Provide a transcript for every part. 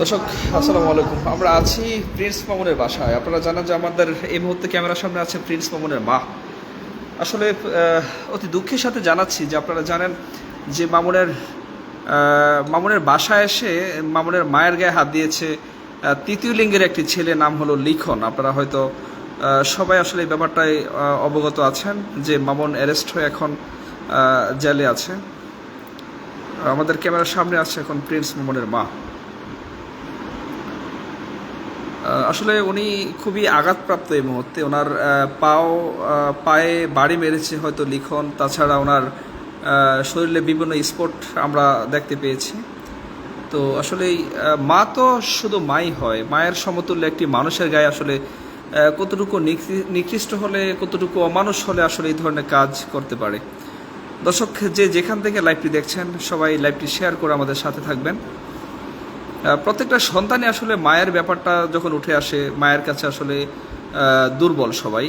দর্শক আসসালামু আলাইকুম। আমরা আছি প্রিন্স মামুনের বাসায়। আপনারা জানেন যে আমাদের এই মুহূর্তে ক্যামেরার সামনে আছে প্রিন্স মামুনের মা। আসলে অতি দুঃখের সাথে জানাচ্ছি যে আপনারা জানেন যে মামুনের বাসায় এসে মামুনের মায়ের গায়ে হাত দিয়েছে তৃতীয় লিঙ্গের একটি ছেলে, নাম হলো লিখন। আপনারা হয়তো সবাই আসলে এই ব্যাপারটায় অবগত আছেন যে মামুন অ্যারেস্ট হয়ে এখন জেলে আছে। আমাদের ক্যামেরার সামনে আছে এখন প্রিন্স মামুনের মা। আসলে উনি খুবই আঘাতপ্রাপ্ত এই মুহূর্তে। ওনার পায়ে বাড়ি মেরেছে হয়তো লিখন, তাছাড়া ওনার শরীরে বিভিন্ন স্পট আমরা দেখতে পেয়েছি। তো আসলে মা তো শুধু মাই হয়, মায়ের সমতুল্য একটি মানুষের গায়ে আসলে কতটুকু নিকৃষ্ট হলে, কতটুকু অমানুষ হলে আসলে এই ধরনের কাজ করতে পারে। দর্শক যে যেখান থেকে লাইভটি দেখছেন সবাই লাইভটি শেয়ার করে আমাদের সাথে থাকবেন। প্রত্যেকটা সন্তানই আসলে মায়ের ব্যাপারটা যখন উঠে আসে, মায়ের কাছে আসলে দুর্বল সবাই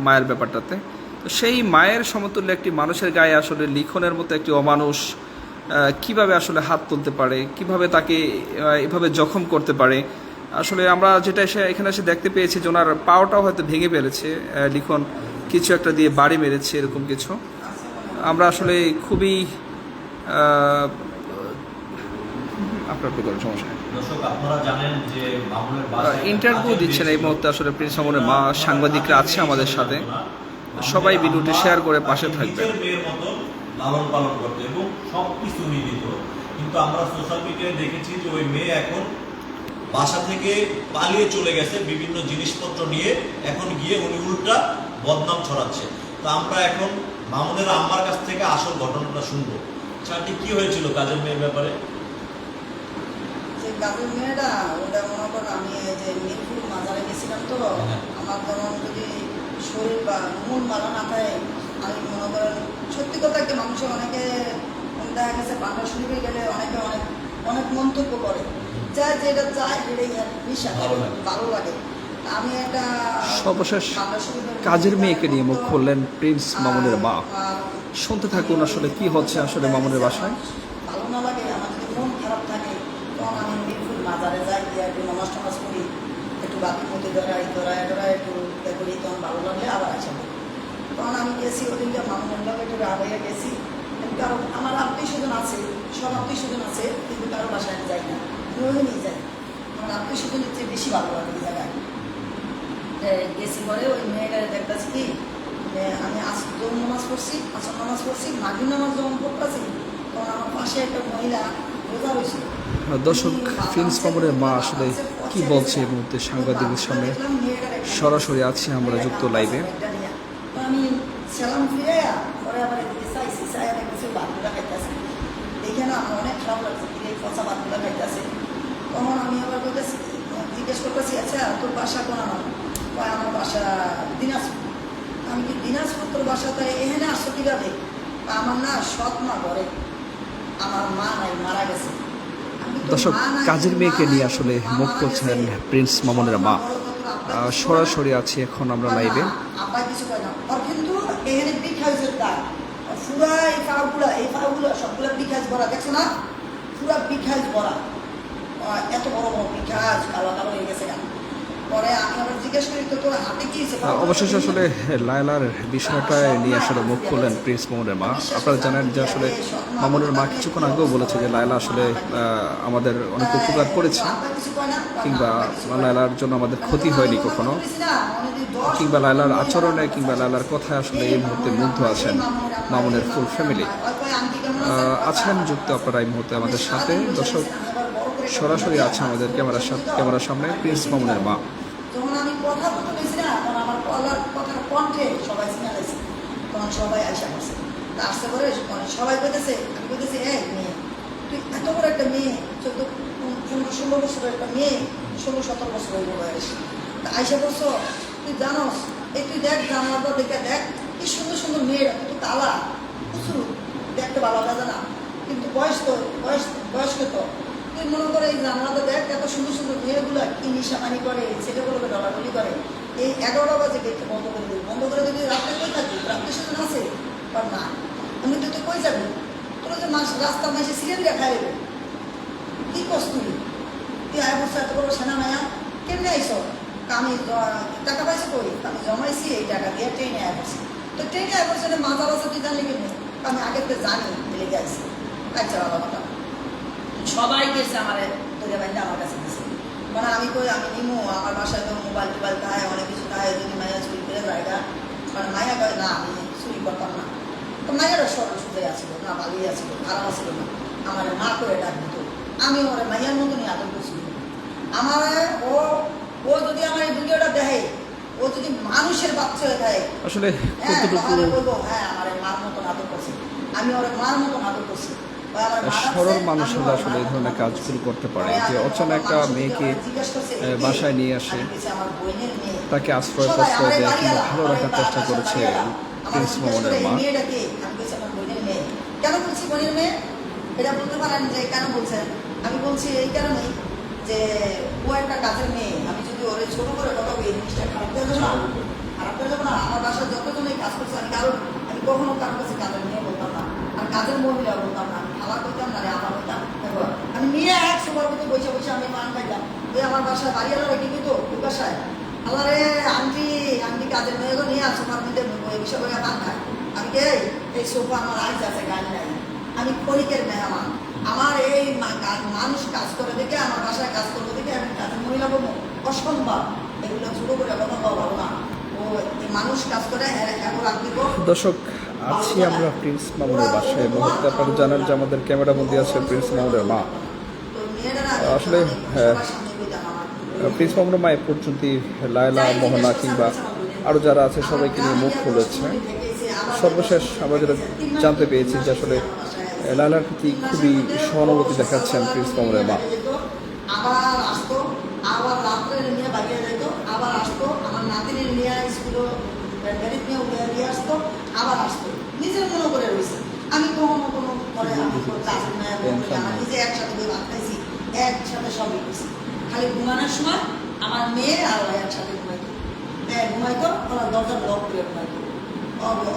মায়ের ব্যাপারটাতে। তো সেই মায়ের সমতুল্য একটি মানুষের গায়ে আসলে লিখনের মতো একটি অমানুষ কিভাবে আসলে হাত তুলতে পারে, কিভাবে তাকে এভাবে জখম করতে পারে। আসলে আমরা যেটা এখানে এসে দেখতে পেয়েছি যে ওনার পাওটাও হয়তো ভেঙে ফেলেছে, লিখন কিছু একটা দিয়ে বাড়ি মেরেছে, এরকম কিছু। আমরা আসলে খুবই ইন্টারভিউ দিচ্ছেন এই মুহূর্তে আসলে প্রিন্স মামুনের মা। সাংবাদিকরা আছে আমাদের সাথে, সবাই ভিডিওটি শেয়ার করে পাশে থাকবেন। লালন পালন করতে এবং সবকিছু নিদিত, কিন্তু আমরা সোশ্যাল মিডিয়ায় দেখেছি যে ওই মেয়ে এখন বাসা থেকে পালিয়ে চলে গেছে বিভিন্ন জিনিসপত্র নিয়ে। এখন গিয়ে উনি উল্টা বদনাম ছড়াচ্ছে। তো আমরা এখন মামুনের আম্মার কাছ থেকে আসল ঘটনাটা শুনবো। চারটি কি হয়েছিল কাজের মেয়ের ব্যাপারে? কাজের মেয়েটা ওটা মনে করেন আমি যে মিরপুর মাজারে গেছিলাম, তো আমার যেমন যদি শরীর বা মন ভালো না থাকে, আমি মনে করেন সত্যি কথা একটা মানুষের অনেকে দেখা গেছে বাংলা শরীফে গেলে অনেকে অনেক অনেক মন্তব্য করে, চায় যেটা চায় এটাই বিশ্বাস ভালো লাগে। আমি একটা সর্বশেষ কাজের মেয়েকে নিয়ে মুখ খুললেন প্রিন্স মামুনের মা। শুনতে থাকুন আসলে কি হচ্ছে আসলে মামুনের বাসায়। ভালো না লাগে, আমার যদি মন খারাপ থাকে তখন আমি মিরপুর মাজারে যাই, গিয়ে একটু নামাজ টামাজ করি, একটু বাকির মধ্যে ধরাই একটু করি, তখন ভালো লাগলে আবার আসা করি। তখন আমি গেছি ওদিনকে মামুনের লোক একটু আড়াইয়া গেছি। কারণ আমার আত্মীয় স্বজন আছে, সব আত্মীয় স্বজন আছে, কিন্তু কারো বাসায় আমি যাই না, ওই নিয়ে যাই। আমার আত্মীয় স্বজনের চেয়ে বেশি ভালো লাগে এই জায়গায় গেছি। পরে ওই মেয়েটারে দেখতেছি কি আমি নামাজ পড়ছি, আসর নামাজ পড়ছি, মাগরিব নামাজ যখন পড়তেছি তখন আমার পাশে একটা মহিলা রোজা হয়েছিল। দর্শক, প্রিন্স মামুনের মা আসলে কি বলছে এই মুহূর্তে সাংবাদিকদের সামনে সরাসরি আছি আমরা যুক্ত লাইভে। আমি সেলাম ফিরে পরে আবার এদিকে চাইছি, চাই আর কিছু ভাতগুলা খাইতেছে, দেখে না আমার অনেক খারাপ লাগছে, এই পচা ভাতগুলা খাইতেছে। তখন আমি আবার বলতেছি, জিজ্ঞেস করতেছি, আচ্ছা তোর বাসা কোন? আমার বাসা দিনাজপুর। আমি কি দিনাজপুর তোর বাসা? তাই এখানে আসছো কীভাবে? আমার না সৎ মা ঘরে, আমার মা নাই, মারা গেছে। দর্শক, কাজের মেয়েকে নিয়ে আসলে মুখ খুলছেন প্রিন্স মামুনের মা। সরাসরি আছি এখন আমরা লাইভে। আব্বা কিছু কয় না, ওর কিন্তু এখানে বিখাইজের দাগ, পুরা এই পাগুলো সবগুলো বিখাইজ ভরা, দেখছো না? পুরা বিখাইজ ভরা, এত বড় বড় বিখাইজ কালো কালো হয়ে গেছে। পরে আমি আবার জিজ্ঞেস করি, তো তোর হাতে কি হয়েছে? অবশেষে আসলে লায়লার বিষয়টা নিয়ে আসলে মুখ খুললেন প্রিন্স মামুনের মা। আপনারা জানেন যে আসলে মামুনের মা কিছুক্ষণ আগেও বলেছে যে লায়লা আসলে আমাদের অনেক উপকার করেছে, কিংবা লায়লার জন্য আমাদের ক্ষতি হয়নি কখনো, কিংবা লায়লার আচরণে কিংবা লায়লার কথায় আসলে এই মুহূর্তে মুগ্ধ আছেন মামুনের ফুল ফ্যামিলি। আছেন যুক্ত আপনারা এই মুহূর্তে আমাদের সাথে। দর্শক, সরাসরি আছে আমাদের ক্যামেরার সামনে প্রিন্স মামুনের মা। যখন আমি কথা বলতে পেরেছি না, তখন আমার কথার কণ্ঠে সবাই সিগনালাইছে, তখন সবাই আশা করছে। আসতে পরে সবাই বলতেছে, আমি বলতেছি, এই মেয়ে, তুই এত বড় একটা মেয়ে, 14-15-16 বছরের একটা মেয়ে, 16-17 বছর হইব বয়স, তা আশা করছো, তুই জানোস, এই তুই দেখ জানালাটা দেখে দেখ, কি সুন্দর সুন্দর মেয়েরা, কিন্তু তালা প্রচুর দেখতে ভালো লাগে না, কিন্তু বয়স্ক তো তুই মনে করে এই জানালাটা দেখ, এত সুন্দর সুন্দর মেয়েগুলো কি নিশামানি করে, ছেলেগুলোকে ডলাডলি করে। এই 11টা বাজে গেটটা বন্ধ করে দিবি, বন্ধ করে দিবি, রাত্রে কই থাকবি? রাত্রে সেদিন আছে বা না, আমি তুই কই যাবি? তোরা যে রাস্তার মাসে সিরিয়াল দিয়ে খাইবে, কস্তুরি তুই আয় বছর এত বড় সেনা মায়া কেমনে আইসো আমি টাকা পাইছো কই আমি জমাইছি এই টাকা দিয়ে ট্রেনে আয় বসছি তো ট্রেনে আয় বসে মাজার আছে তুই জানলি কেমনে আমি আগে তো জানি লেগে আসছি আচ্ছা বাবা কথা সবাই গেছে আমার তোদের বাইরে আমার কাছে দিছে মানে আমি কই আমি নিমো আমার বাসায় তো মোবাইল টোবাইল খায় অনেক কিছু খায় যদি মায়া চুরি করে জায়গা মানে মায়া কয় না আমি চুরি করতাম না তো মায়েরও সরল সুজে আসছিল না ভালোই আসছিল খারাপ আসছিল না আমার মা করে ডাক দিত আমি ওর মাইয়ার মতনই আদর করছিল আমার ও ও যদি আমার এই ভিডিওটা দেখে ও যদি মানুষের বাচ্চা হয়ে থাকে আসলে হ্যাঁ কতটুকু তাহলে বলবো হ্যাঁ আমার মার মতন আদর করছে আমি ওর মার মতন আদর করছি সরল মানুষেরা আসলে এই ধরনের কাজগুলো করতে পারে যে অচেনা একটা মেয়েকে বাসায় নিয়ে আসে তাকে আশ্রয় প্রশ্রয় দেয় কিংবা ভালো রাখার চেষ্টা করেছে প্রিন্স মামুনের মা। কেন বলছি বোনের মেয়ে এটা বলতে পারেন যে কেন বলছেন আমি বলছি এই কারণেই যে ও একটা কাজের মেয়ে আমি যদি ওরে ছোট করে কথা বলি এই জিনিসটা খারাপ হয়ে যাবে না খারাপ হয়ে যাবে না আমার বাসায় যতজন এই কাজ করছে আমি কখনো কারোর কাছে কাজের মেয়ে বলতাম না আর কাজের মহিলা বলতাম না আমি খাবার করতাম না আমার হইতাম আমি নিয়ে এক সবার মতো বসে বসে আমি মান খাইতাম ওই আমার বাসায় বাড়িওয়ালা রেখে দিত ওই বাসায় আল্লাহ রে আন্টি আন্টি কাজের মেয়ে নিয়ে আসো আমার মধ্যে বিষয় করে মান খায় আমি কে এই সোফা আমার আইজ আছে গাড়ি নাই আমি ক্ষণিকের মেহমান আমার এই মানুষ কাজ করে দেখে আমার বাসায় কাজ করবো দেখে আমি কাজের মহিলা বলবো অসম্ভব এগুলো ছোট করে কথা বলা ভালো না ও মানুষ কাজ করে এখন আপনি দর্শক আছি আমরা প্রিন্স মামুনের বাসায় মুহূর্তে আপনারা জানেন যে আমাদের ক্যামেরা বন্দী আছে প্রিন্স মামুনের মা। আসলে প্রিন্স মামুনের মা এ পর্যন্ত লায়লা মোহনা কিংবা আরও যারা আছে সবাইকে নিয়ে মুখ খুলেছে। সর্বশেষ আমরা যেটা জানতে পেরেছি যে আসলে লায়লার প্রতি খুবই সহানুভূতি দেখাচ্ছেন প্রিন্স মামুনের মা। আবার আসতো আবার রাত্রে নিয়ে বাড়িয়ে যেত আবার আসতো আমার নাতিনের নিয়ে স্কুল গাড়ি নিয়ে আসতো আবার আসতো নিজের মনে করে রয়েছে আমি কখনো কোনো পরে আমি আমার নিজে একসাথে ভাত খাইছি একসাথে সবই করছি খালি ঘুমানোর সময় আমার মেয়ে আর একসাথে ঘুমাইতো ঘুমাইতো ওরা দরজা লক করে ঘুমাইতো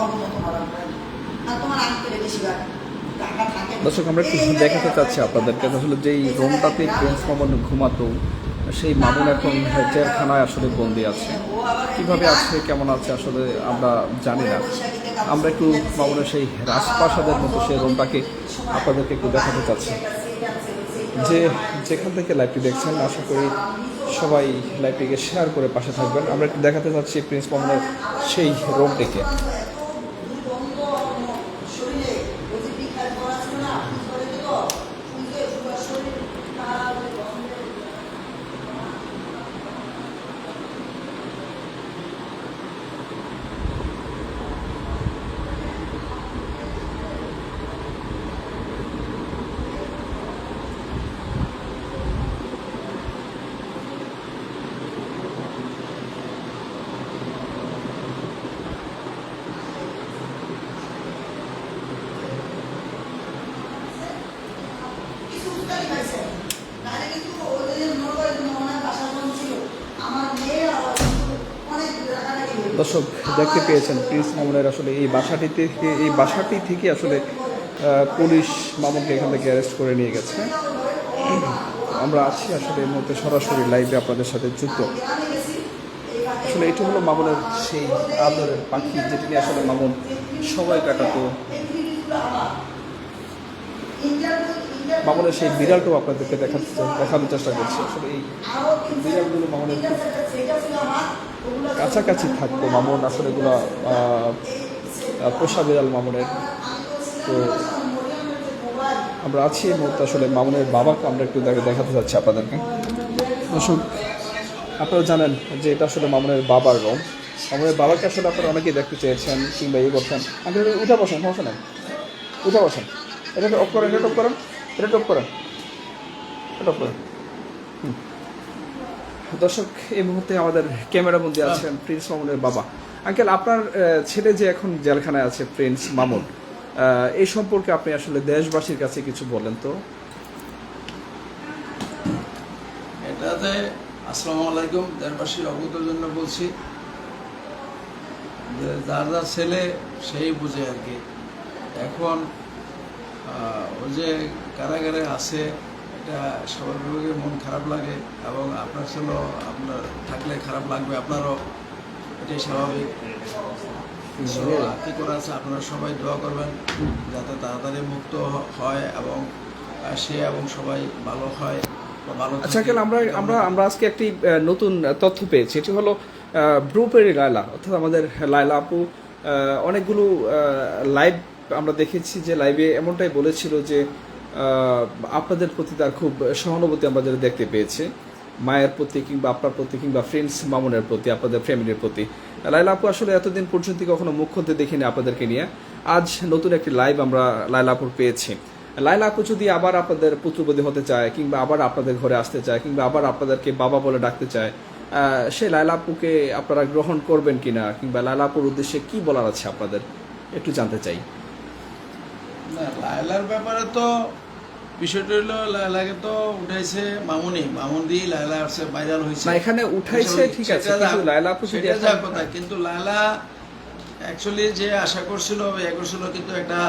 অবনত করার আর তোমার আঁকতে বেশিরভাগ দর্শক আমরা একটু দেখাতে চাচ্ছি আপনাদেরকে আসলে যেই রুমটাতে প্রিন্স মামুন ঘুমাতো সেই মামুন এখন জেলখানায় আসলে বন্দি আছে। কিভাবে আছে কেমন আছে আসলে আমরা জানি না। আমরা একটু মামুনের সেই রাজপ্রাসাদের মতো সেই রুমটাকে আপনাদেরকে একটু দেখাতে চাচ্ছি। যে যেখান থেকে লাইভটি দেখছেন আশা করি সবাই লাইভটিকে শেয়ার করে পাশে থাকবেন। আমরা একটু দেখাতে চাচ্ছি প্রিন্স মামুনের সেই রুমটিকে। দর্শক দেখতে পেয়েছেন প্রিন্স মামুনের আসলে এই বাসাটি থেকে আসলে পুলিশ মামুনকে এখান থেকে অ্যারেস্ট করে নিয়ে গেছে। আমরা আছি আসলে এই মুহূর্তে সরাসরি লাইভে আপনাদের সাথে যুক্ত। আসলে এটি হলো মামুনের সেই আদরের পাখি যেটি নিয়ে আসলে মামুন সময় কাটাতো। মামুনের সেই বিড়ালটাও আপনাদেরকে দেখানোর চেষ্টা করছি। আসলে এই বিড়ালগুলো মামুনের কাছাকাছি থাকতো। মামুন আসলে এগুলো পোষা বিড়াল মামুনের। তো আমরা আছি এই মুহূর্তে আসলে মামুনের বাবাকে আমরা একটু দেখাতে চাচ্ছি আপনাদেরকে। দর্শক আপনারা জানেন যে এটা আসলে মামুনের বাবার রুম। মামুনের বাবাকে আসলে আপনারা অনেকেই দেখতে চেয়েছেন কিংবা ইয়ে করছেন। উঠে বসেন, সমস্যা নেই, উঠে বসেন। এটা অফ করেন, এটা টপ করেন, এটা টপ করেন, এটা টপ করেন। দর্শক এই মুহূর্তে আমাদের ক্যামেরা বন্দী আছেন প্রিন্স মামুনের বাবা। আঙ্কেল, আপনার ছেলে যে এখন জেলখানায় আছে প্রিন্স মামুন, এই সম্পর্কে আপনি আসলে দেশবাসীর কাছে কিছু বলেন তো। এটাতে আসসালামু আলাইকুম, দেশবাসীর অবগতের জন্য বলছি যে যার যার ছেলে সেই বুঝে আর কি। এখন ও যে কারাগারে আছে এটা স্বাভাবিকভাবে মন খারাপ লাগে, এবং আপনার ছিল আপনার থাকলে খারাপ লাগবে আপনারও, এটাই স্বাভাবিক। So, কি করা আছে, আপনারা সবাই দোয়া করবেন যাতে তাড়াতাড়ি মুক্ত হয় এবং সে এবং সবাই ভালো হয় বা ভালো থাকে। আচ্ছা আঙ্কেল, আমরা আজকে একটি নতুন তথ্য পেয়েছি। এটি হলো ব্রুপেরি লায়লা, অর্থাৎ আমাদের লায়লা আপু অনেকগুলো লাইভ আমরা দেখেছি, যে লাইভে এমনটাই বলেছিল যে আপনাদের প্রতি তার খুব সহানুভূতি আমরা যেটা দেখতে পেয়েছি, মায়ের প্রতি কিংবা আপনার প্রতি কিংবা ফ্রেন্ডস মামুনের প্রতি, আপনাদের ফ্যামিলির প্রতি। লায়লা আপু আসলে এতদিন পর্যন্ত কখনো মুখ খুলতে দেখিনি আপনাদেরকে নিয়ে। আজ নতুন একটি লাইভ আমরা লায়লা আপুর পেয়েছি। লায়লা আপু যদি আবার আপনাদের পুত্রবধূ হতে চায়, কিংবা আবার আপনাদের ঘরে আসতে চায়, কিংবা আবার আপনাদেরকে বাবা বলে ডাকতে চায়, সেই লায়লা আপুকে আপনারা গ্রহণ করবেন কিনা, কিংবা লায়লা আপুর উদ্দেশ্যে কি বলার আছে আপনাদের একটু জানতে চাই। না, লায়লার ব্যাপারে তো বিষয়টা হলো, লায়লাকে তো উঠাইছে মামুন দিয়ে লায়লা আসছে, ভাইরাল হয়েছে না, এখানে উঠাইছে ঠিক আছে, কিন্তু লায়লা আপু যদি সেটা যা কথা, কিন্তু লায়লা অ্যাকচুয়ালি যে আশা করছিল কিন্তু একটা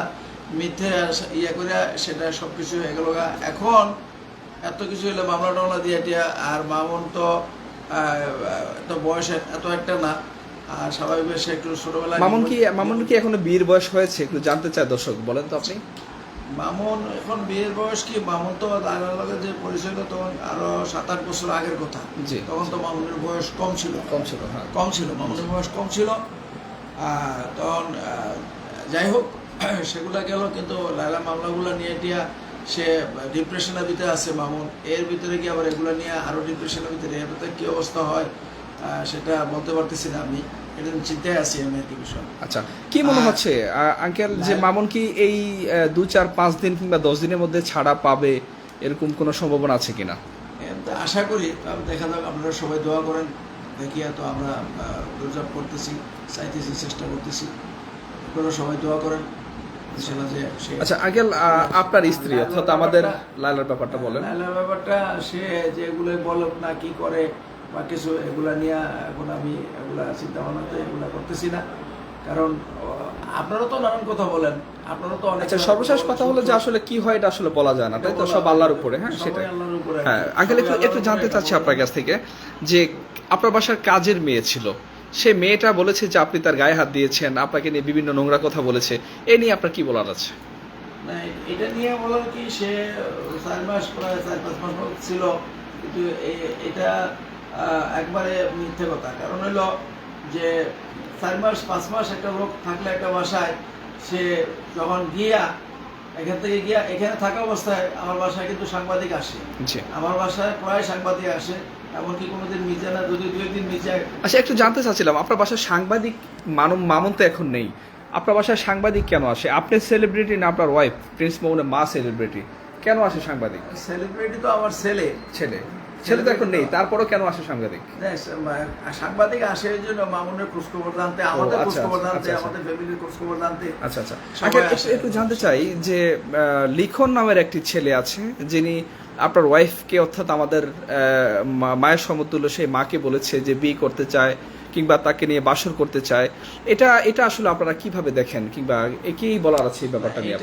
মিথ্যে ইয়ে করে সেটা সবকিছু হয়ে গেল। এখন এত কিছু হলে মামলা টামলা দিয়ে টিয়া, আর মামুন তো এত বয়স এত একটা না, আর স্বাভাবিক সে একটু ছোটবেলায়। মামুন কি এখনো বিয়ের বয়স হয়েছে একটু জানতে চায় দর্শক, বলেন তো আপনি। মামুন এখন বিয়ের বয়স কি, মামুন তো দাদার লগে যে পরিচয় হলো তখন আরো 7-8 বছর আগের কথা। তখন তো মামুনের বয়স কম ছিল, হ্যাঁ কম ছিল, মামুনের বয়স কম ছিল। তখন যাই হোক সেগুলা গেল, কিন্তু লায়লা মামলাগুলো নিয়ে টিয়া সে ডিপ্রেশনের ভিতরে আছে মামুন, এর ভিতরে কি আবার এগুলো নিয়ে আরো ডিপ্রেশনের ভিতরে, এর ভিতরে কি অবস্থা হয় সেটা বলতে পারতেছি না আমি, এটা চিন্তায় আছি আমি আর কি বিষয়। আচ্ছা, কি মনে হচ্ছে আঙ্কেল যে মামুন কি এই 2-4-5 দিন কিংবা 10 দিনের মধ্যে ছাড়া পাবে, এরকম কোনো সম্ভাবনা আছে কিনা? আশা করি, দেখা যাক, আপনারা সবাই দোয়া করেন, দেখিয়া তো আমরা দোয়া করতেছি, চাইতেছি, চেষ্টা করতেছি, আপনারা সবাই দোয়া করেন। আচ্ছা আঙ্কেল, আপনার স্ত্রী অর্থাৎ আমাদের লায়লার ব্যাপারটা বলেন। লায়লার ব্যাপারটা সে যে এগুলো বলুক না কি করে বা কিছু, এগুলা নিয়ে এখন আমি এগুলা চিন্তা ভাবনাতে এগুলা করতেছি না, কারণ আপনারা তো নানান কথা বলেন, আপনারা তো অনেক। আচ্ছা, সর্বশেষ কথা হলো যে আসলে কি হয় এটা আসলে বলা যায় না, তাই তো, সব আল্লাহর উপরে। হ্যাঁ, সেটাই। হ্যাঁ আঙ্কেল, একটু জানতে চাচ্ছি আপনার কাছ থেকে যে আপনার বাসার কাজের মেয়ে ছিল, সে মেয়েটা বলেছে যে আপনি তার গায়ে হাত দিয়েছেন, আপনাকে নিয়ে বিভিন্ন নোংরা কথা বলেছে, এ নিয়ে আপনার কি বলার আছে? না, এটা নিয়ে বলার কি, সে 4 মাস প্রায় 4-5 মাস ছিল, কিন্তু এটা একবারে মিথ্যে কথা। কারণ হলো যে 4-5 মাস একটা লোক থাকলে একটা বাসায়, সে যখন এখান থেকে গিয়া এখানে থাকা অবস্থায় আমার বাসায় কিন্তু সাংবাদিক আসে, আমার বাসায় প্রায় সাংবাদিক আসে, এমনকি কোনোদিন মিজে না, যদি 2 দিন মিজে। আচ্ছা, একটু জানতে চাচ্ছিলাম, আপনার বাসায় সাংবাদিক মামুন তো এখন নেই, আপনার বাসায় সাংবাদিক কেন আসে? আপনি সেলিব্রিটি না আপনার ওয়াইফ প্রিন্স মামুনের মা সেলিব্রিটি, কেন আসে সাংবাদিক? সেলিব্রিটি তো আমার ছেলে তো এখন নেই, তারপরও কেন আসে সাংবাদিক? সাংবাদিক আসে এই জন্য মামুনের খোঁজখবর জানতে, আমাদের খোঁজখবর জানতে, আমাদের ফ্যামিলির খোঁজখবর জানতে। আচ্ছা, একটু জানতে চাই যে লিখন নামের একটি ছেলে আছে, যিনি আপনার ওয়াইফকে অর্থাৎ আমাদের মায়ের সমতুল্য সেই মাকে বলেছে যে বিয়ে করতে চায় কিংবা তাকে নিয়ে বাসর করতে চায়, এটা আসলে আপনারা কিভাবে দেখেন, কিংবা একেই বলার আছে এই ব্যাপারটা নিয়ে?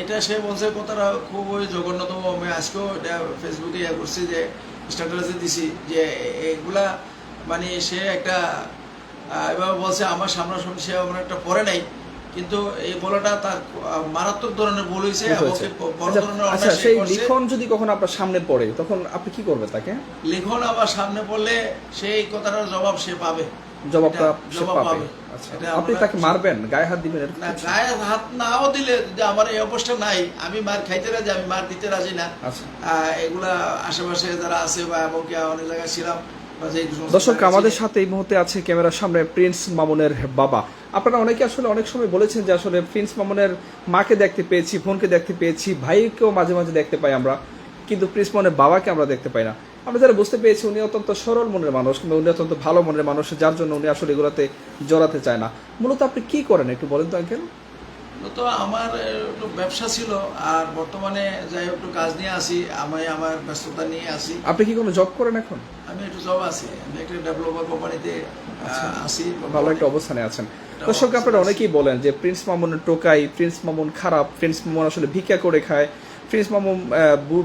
এটা সে বলছে কথাটা খুব জঘন্যতম। আমি আজকেও এটা ফেসবুকে করছি, যে স্ট্যাটাসে দিছি, যে এগুলা মানে সে একটা এভাবে বলছে, আমার সামনাসামনি সে আমার একটা পরে নাই, কিন্তু এই বলাটা তার মারাত্মক ধরনের ভুল হয়েছে। আচ্ছা, সেই লিখন যদি কখন আপনার সামনে পড়ে তখন আপনি কি করবেন তাকে? লিখন আবার সামনে পড়লে সেই কথাটার জবাব সে পাবে, জবাবটা পাবে। আচ্ছা, আপনি তাকে মারবেন, গায়ে হাত দিবেন? না, গায়ে হাত নাও দিলে, আমার এই অবস্থা নাই, আমি মার খাইতে রাজি, আমি মার দিতে রাজি না। এগুলা আশেপাশে যারা আছে বা এমনকি অনেক জায়গায় ছিলাম। দর্শক, আমাদের সাথে এই মুহূর্তে আছে ক্যামেরার সামনে প্রিন্স মামুনের বাবা। আপনারা অনেকে আসলে অনেক সময় বলেছেন যে আসলে প্রিন্স মামুনের মাকে দেখতে পেয়েছি, বোনকে দেখতে পেয়েছি, ভাইকেও মাঝে মাঝে দেখতে পাই আমরা, কিন্তু প্রিন্স মামুনের বাবাকে আমরা দেখতে পাই না। আমরা যারা বুঝতে পেরেছি উনি অত্যন্ত সরল মনের মানুষ, কিংবা উনি অত্যন্ত ভালো মনের মানুষ, যার জন্য উনি আসলে এগুলোতে জড়াতে চায় না। মূলত আপনি কি করেন একটু বলেন তো আঙ্কেল? তো আমার একটু ব্যবসা ছিল, আর বর্তমানে যাই একটু কাজ নিয়ে আসি, আমি আমার ব্যস্ততা নিয়ে আসি। আপনি কি কোনো জব করেন এখন? আমি একটু জব আছি, আমি একটা ডেভেলপার কোম্পানিতে আসি, ভালো একটা অবস্থানে আছেন। দর্শক, আপনারা অনেকেই বলেন যে প্রিন্স মামুনের টোকাই, প্রিন্স মামুন খারাপ, প্রিন্স মামুন আসলে ভিক্ষা করে খায়, প্রিন্স মামুন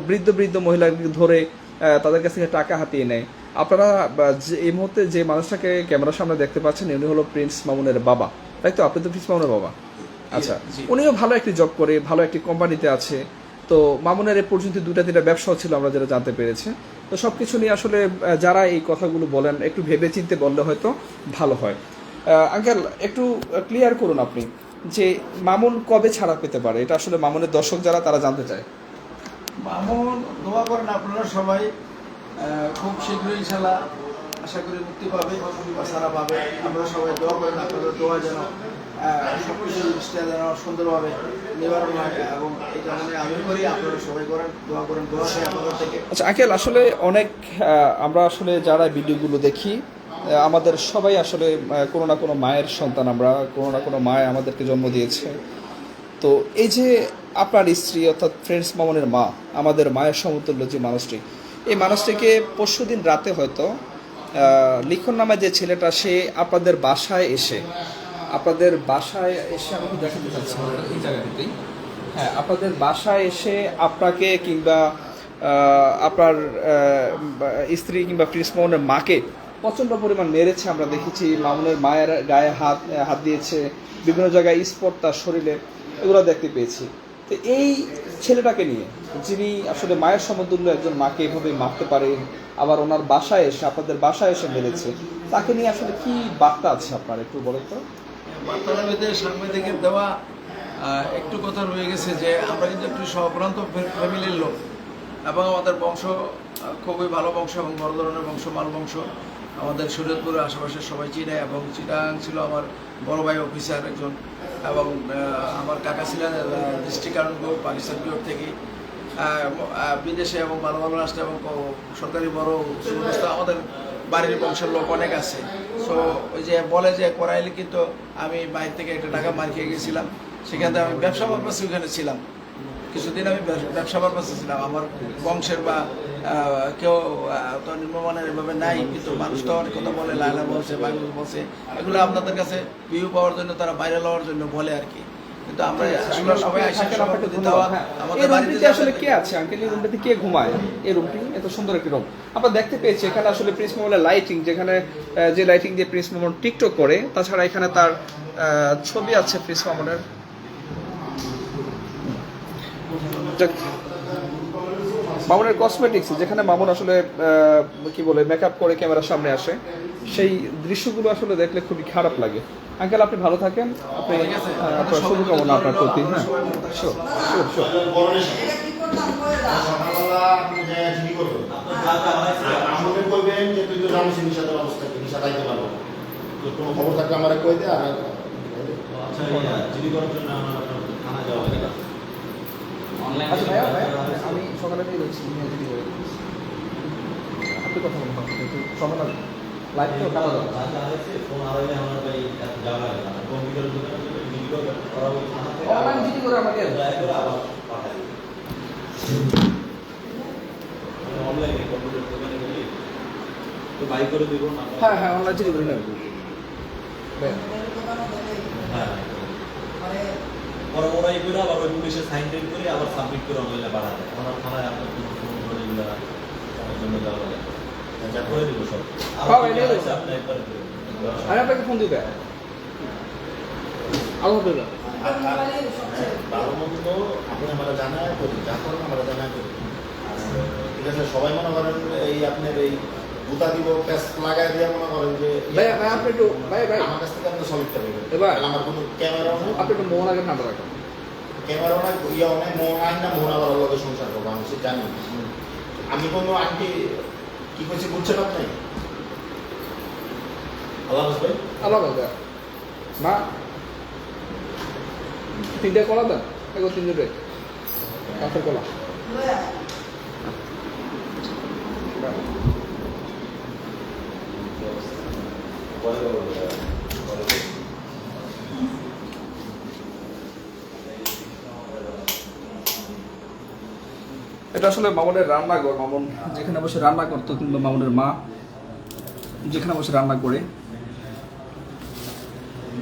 বৃদ্ধ বৃদ্ধ মহিলাকে ধরে তাদের কাছ থেকে টাকা হাতিয়ে নেয়। আপনারা এই মুহূর্তে যে মানুষটাকে ক্যামেরার সামনে দেখতে পাচ্ছেন উনি হলো প্রিন্স মামুনের বাবা, তাই তো? আপনি তো প্রিন্স মামুনের বাবা। আচ্ছা, উনিও ভালো একটি জব করে, ভালো একটি কোম্পানিতে আছে। তো মামুনের এ পর্যন্ত 2-3টা ব্যবসাও ছিল আমরা যেটা জানতে পেরেছি। তো সব কিছু নিয়ে আসলে যারা এই কথাগুলো বলেন একটু ভেবে চিন্তে বললে হয়তো ভালো হয়। আঙ্কেল, একটু ক্লিয়ার করুন আপনি যে মামুন কবে ছাড়া পেতে পারে, এটা আসলে মামুনের দর্শক যারা তারা জানতে চায়। মামুন দোয়া করেন আপনারা সবাই, খুব শীঘ্রই ইনশাল্লাহ আশা করি মুক্তি পাবে বা সারা পাবে। আপনারা সবাই দোয়া করেন, আপনাদের দোয়া যেন সব কিছু জিনিসটা যেন সুন্দরভাবে নিবারণ হয়, এবং এটা মনে আমি করি, আপনারা সবাই করেন, দোয়া করেন, দোয়া চাই আপনাদের থেকে। আচ্ছা আঙ্কেল, আসলে অনেক আমরা আসলে যারা ভিডিওগুলো দেখি আমাদের সবাই আসলে কোনো না কোনো মায়ের সন্তান, আমরা কোনো না কোনো মায় আমাদেরকে জন্ম দিয়েছে। তো এই যে আপনার স্ত্রী অর্থাৎ প্রিন্স মামুনের মা, আমাদের মায়ের সমতুল্য যে মানুষটি, এই মানুষটিকে পরশুদিন রাতে হয়তো লিখন নামে যে ছেলেটা, সে আপনাদের বাসায় এসে আমি কি দেখাতে চাচ্ছি এই জায়গাটিতেই, হ্যাঁ, আপনাদের বাসায় এসে আপনাকে কিংবা আপনার স্ত্রী কিংবা প্রিন্স মামুনের মাকে প্রচণ্ড পরিমাণ মেরেছে। আমরা দেখেছি মামুনের মায়ের গায়ে হাত দিয়েছে, বিভিন্ন জায়গায় স্পট তার শরীরে, এগুলো দেখতে পেয়েছি। তো এই ছেলেটাকে নিয়ে, যিনি আসলে মায়ের সমতুল্য একজন মাকে এভাবে মারতে পারে, আবার ওনার বাসায় এসে, আপনাদের বাসায় এসে মেরেছে, তাকে নিয়ে আসলে কি বার্তা আছে আপনার একটু বলেন তো? বার্তার মধ্যে সাংবাদিকের দেওয়া একটু কথা রয়ে গেছে যে আমরা কিন্তু একটু সম্ভ্রান্ত ফ্যামিলির লোক, এবং আমাদের বংশ খুবই ভালো বংশ এবং বড় ধরনের বংশ, মাল বংশ। আমাদের শরীয়তপুরের আশেপাশে সবাই চিনে, এবং চিটাং ছিল আমার বড় ভাই অফিসার একজন, এবং আমার কাকা ছিলেন ডিস্ট্রিক্ট কারণ পাকিস্তান বিভাগ থেকে বিদেশে এবং ভালো ভালো রাষ্ট্রে এবং সরকারি বড় সংস্থা আমাদের বাড়ির বংশের লোক অনেক আছে। সো ওই যে বলে যে করাইলে, কিন্তু আমি বাইরে থেকে একটা টাকা মার খেয়ে গেছিলাম, সেখান থেকে আমি ব্যবসা পারপাসে ওখানে ছিলাম কিছুদিন, আমি ব্যবসা পারপাসে ছিলাম। আমার বংশের বা কেউ তো নিম্নমানের এভাবে নাই, কিন্তু মানুষ তো অনেক কথা বলে, লাইলা বলছে, বাইবেল বলছে, এগুলো আপনাদের কাছে ভিউ পাওয়ার জন্য, তারা বাইরে লওয়ার জন্য বলে আর কি। কিন্তু আমরা আসলে সবাই আমাদের বাড়িতে আসলে কে আছে আঙ্কেল? এই রুমটাতে কে ঘুমায়? এই রুমটি এত সুন্দর একটি রুম আমরা দেখতে পেয়েছি। এখানে আসলে প্রিন্স মামুনের লাইটিং, যেখানে যে লাইটিং দিয়ে প্রিন্স মামুন টিকটক করে, তাছাড়া এখানে তার ছবি আছে প্রিন্স মামুনের। মামুনের কসমেটিক্স, যেখানে মামুন আসলে কি বলে মেকআপ করে ক্যামেরার সামনে আসে, সেই দৃশ্যগুলো আসলে দেখলে খুবই খারাপ লাগে। আঙ্কেল, আপনি ভালো থাকেন, আপনি আপনার শুভকামনা আপনার প্রতি। হ্যাঁ, শিওর শিওর শিওর। এটা কি করলাম বলে দাও। সকালবেলা আপনি যে চিনি করবেন, আমাকে কইবেন যে তুই তো জানিস নিষাদের অবস্থা কি, নিষাদ আইতে পারবো না। তো কোনো খবর থাকলে আমার কই দে। আর আচ্ছা, চিনি করার জন্য আমার থানা যাওয়া লাগে না। আচ্ছা ভাইয়া, আমি সকালে নিয়ে যাচ্ছি, আপনি কথা বলুন, একটু সময় লাগবে, লাইভ তো কাটা যাবে। অনলাইন জিডি করে আমাকে হ্যাঁ হ্যাঁ অনলাইন জিডি করে নেব। পরবরাই করে আবার ওই পুলিশের সাইন টাইন করে আবার সাবমিট করে অনলাইনে পাঠাতে, আমার থানায় আপনার কোনো ফোন এগুলো জন্য দেওয়া লাগে, যা করে দিব সব। আপনি একবার আমি আপনাকে ফোন দিবে। আলহামদুলিল্লাহ। ভালো মন্দ আপনি আমরা জানাই করি, যা করেন আমরা জানাই করি, ঠিক আছে? সবাই মনে করেন এই আপনার এই গুতা দিব, প্যাস লাগাই দিয়ে মনে করেন যে ভাই আপনি একটু ভাই আমার কাছ থেকে আপনি সলিড পাবেন। এবার আমার কোনো ক্যামেরাও নেই, আপনি একটু মন আগে ঠান্ডা রাখুন। ক্যামেরাও নাই, ইয়েও নেই, মন আইন না মন আবার আলাদা সংসার করবো, আমি সে জানি। আমি কোনো আন্টি কি করছি বুঝছেন আপনি? আল্লাহ ভাই আলাদা মা 3টা কলা দেন, এগো 3 কাঁচের কলা। এটা আসলে মামুনের রান্নাঘর। মামুন যেখানে বসে রান্না করতো, কিংবা মামুনের মা যেখানে বসে রান্না করে।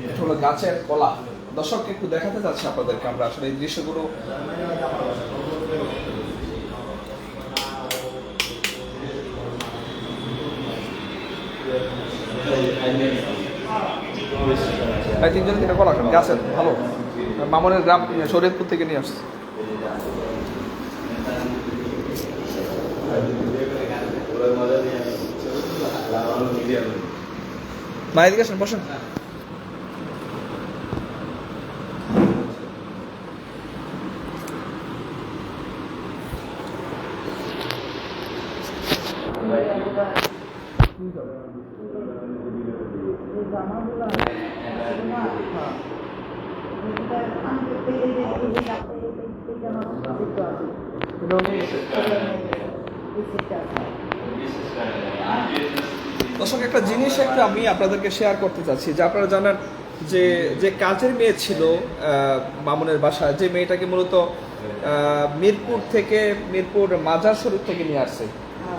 এটা হলো গাছের কলা। দর্শক একটু দেখাতে চাচ্ছি আপনাদেরকে আমরা আসলে এই দৃশ্যগুলো। ভাই তিনজন কিনা কলা খান গাছের ভালো মামনের গ্রাম শরীয়তপুর থেকে নিয়ে আসছে মা এদিকে আসেন বসেন দর্শক একটা জিনিস একটা আমি আপনাদেরকে শেয়ার করতে চাচ্ছি যে আপনারা জানেন যে যে কাজের মেয়ে ছিল মামুনের বাসায় যে মেয়েটাকে মূলত মিরপুর মাজার শরীফ থেকে নিয়ে আসছে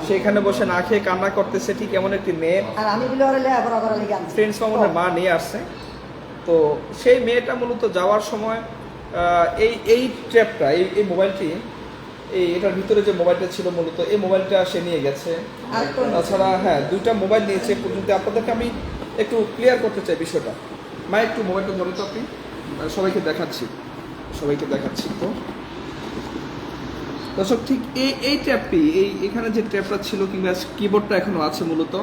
সেখানে বসে না খেয়ে কান্না করতেছে ঠিক এমন একটি মেয়ে আর আমি বলে ওরা লেখাপড়া করার লেগে আনছি। ফ্রেন্ডস মামুনের মা নিয়ে আসছে তো সেই মেয়েটা মূলত যাওয়ার সময় এই ট্র্যাপটা এই মোবাইলটি এটার ভিতরে যে মোবাইলটা ছিল মূলত এই মোবাইলটা সে নিয়ে গেছে আর তো তাছাড়া হ্যাঁ 2টা মোবাইল নিয়েছে পর্যন্ত আপনাদেরকে আমি একটু ক্লিয়ার করতে চাই বিষয়টা মা একটু মোবাইলটা ধরে তো আপনি সবাইকে দেখাচ্ছি তো দর্শক ঠিক এই ট্র্যাপটি এখানে যে ট্র্যাপটা ছিল কিংবা কিবোর্ডটা এখনো আছে মূলত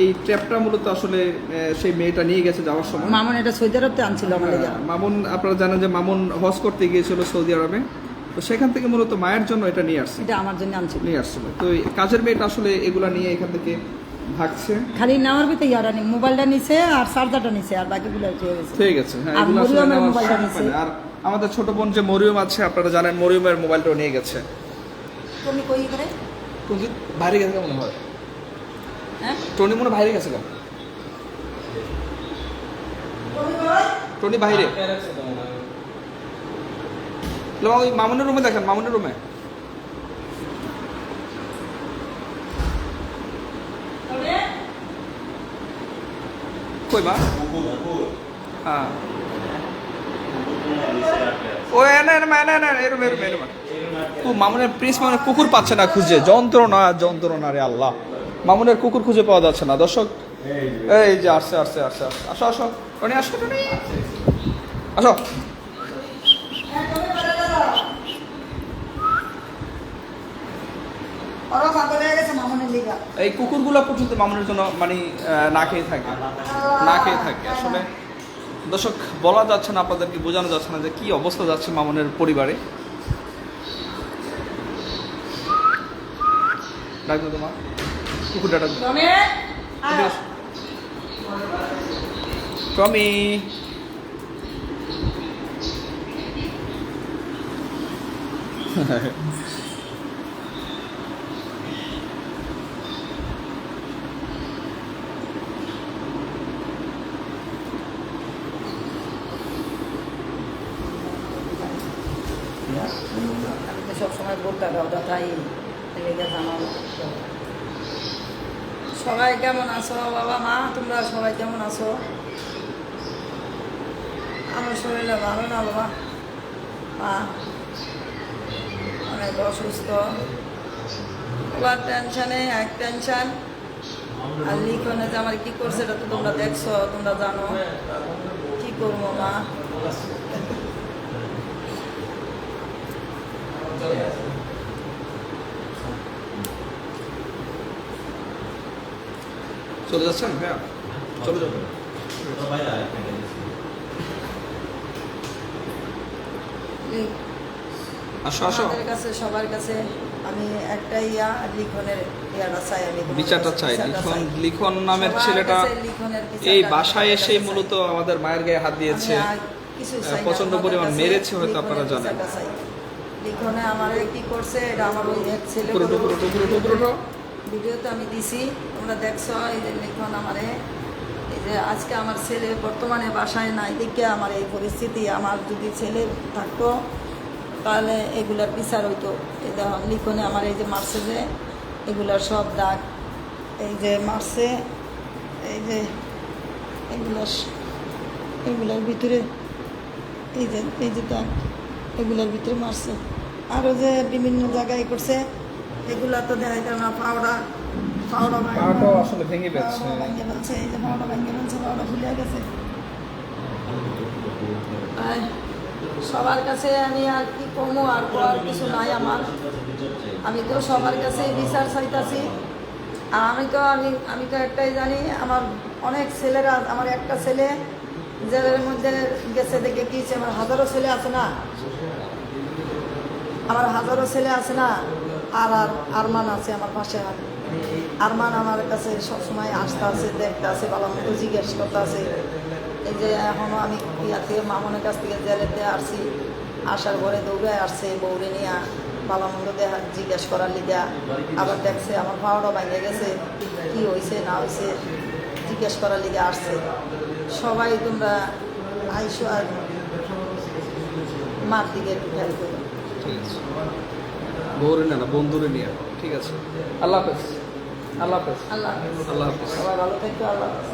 এই ট্র্যাপটা মূলত আসলে সেই মেয়েটা নিয়ে গেছে যাওয়ার সময় মামুন এটা সৌদি আরবতে আনছিল আমার লেগে। মামুন আপনারা জানেন যে মামুন হজ করতে গিয়েছিল সৌদি আরবে তো সেখান থেকে মূলত মায়ের জন্য এটা নিয়ে আসছে এটা আমার জন্য আনছিল। তো এই কাজের মেয়েটা আসলে এগুলা নিয়ে এখান থেকে ভাগছে খালি নেওয়ার ভিতরে ইয়ারা নেই, মোবাইলটা নিছে আর চার্জারটা নিছে আর বাকিগুলো হয়ে গেছে। ঠিক আছে হ্যাঁ আর এগুলো আসলে মরিয়মের নেওয়ার মোবাইলটা সুযোগ নিছে। পায়নি। আর আমাদের ছোট বোন যে মরিয়ম আছে আপনারা জানেন মরিয়মের মোবাইলটাও নিয়ে গেছে তুমি কই করে? টনি বাইরে গেছে মনে হয় হ্যাঁ টনি মনে হয় বাইরে গেছে টনি বাইরে ওই মামুনের রুমে দেখেন মামুনের রুমে কই মা হ্যাঁ ও এনে এরম মামুনের প্রিন্স মামুনের কুকুর পাচ্ছে না খুঁজে যন্ত্রণা রে আল্লাহ মামুনের কুকুর খুঁজে পাওয়া যাচ্ছে না দর্শক এই যে আসছে আসো টনি আসো ওরা পাগল হয়ে গেছে মামুনের লিগা। এই কুকুরগুলো পর্যন্ত মামুনের জন্য মানে না খেয়ে থাকে আসলে দর্শক বলা যাচ্ছে না আপনাদেরকে বোঝানো যাচ্ছে না যে কি অবস্থা যাচ্ছে মামুনের পরিবারে ডাকবে তোমার কুকুরটা ডাকবে টমি সবসময় বলতে হবে ওটা তাই লেগে জানাবো। সবাই কেমন আছো বাবা মা, তোমরা সবাই কেমন আছো? আমার শরীরে ভালো না বাবা, মা অনেক অসুস্থ, ওর টেনশানে এক টেনশান। আর লিখনে যে আমার কি করছে এটা তো তোমরা দেখছো, তোমরা জানো কি করবো মা। চলে যাচ্ছেন হ্যাঁ চলে যাবেন আসো আমাদের কাছে সবার কাছে আমি একটা লিখনের ইয়াটা চাই, আমি বিচারটা চাই। লিখন নামের ছেলেটা এই বাসায় এসে মূলত আমাদের মায়ের গায়ে হাত দিয়েছে, প্রচন্ড পরিমাণ মেরেছে হয়তো আপনারা জানেন। লিখনে আমার কি করছে এটা আমার ওই এক ছেলে ভিডিওতে আমি দিছি, তোমরা দেখছো। এই যে লিখন আমারে, এই যে আজকে আমার ছেলে বর্তমানে বাসায় নাই দেখে আমার এই পরিস্থিতি। আমার যদি ছেলে থাকতো তাহলে এগুলার বিচার হইতো। এই দেখুন লিখনে আমার এই যে মারছে, যে এগুলার সব দাগ, এই যে মারছে, এই যে এগুলার ভিতরে এই যে দাগ, এগুলার ভিতরে মারছে। আরও যে বিভিন্ন জায়গায় করছে এগুলা তো দেখাইতে না, পাউডার পাউডার পাটাও আসলে ভেঙে ফেলছে। ভেঙে ফেলছে, এই যে পাউডার ভেঙে ফেলছে, পাউডার ভুলে গেছে। আর সবার কাছে আমি আর কি কমো, আর বলার কিছু নাই আমার। আমি তো সবার কাছে বিচার চাইতাছি। আর আমি তো একটাই জানি, আমার অনেক ছেলেরা, আমার একটা ছেলে জেলের মধ্যে গেছে দেখে গিয়েছে, আমার হাজারো ছেলে আছে না, আমার হাজারো ছেলে আছে না। আর আরমান আছে আমার পাশে। আরমান আমার কাছে সবসময় আসতে আছে, দেখতে আছে, ভালো মতো জিজ্ঞেস করতে আছে। এই যে এখনও আমি ইয়াতে মামনের কাছ থেকে জেলেতে আসছি, আসার পরে দৌড়ে আসছে বৌরে নিয়ে ভালো মন্দ দেখা জিজ্ঞেস করার লিগা। আবার দেখছে আমার পাওয়াটা ভেঙে গেছে, কি হয়েছে না হয়েছে জিজ্ঞেস করার লিগে আসছে। সবাই তোমরা আইসো আর মার দিকে একটু খেয়াল করো। ঠিক আছে, বউরে না বন্ধুরে নিয়ে। ঠিক আছে, আল্লাহ হাফেজ। আল্লাহ হাফেজ। আল্লাহ হাফেজ। আল্লাহ হাফেজ। সবাই ভালো থাকবে। আল্লাহ হাফেজ।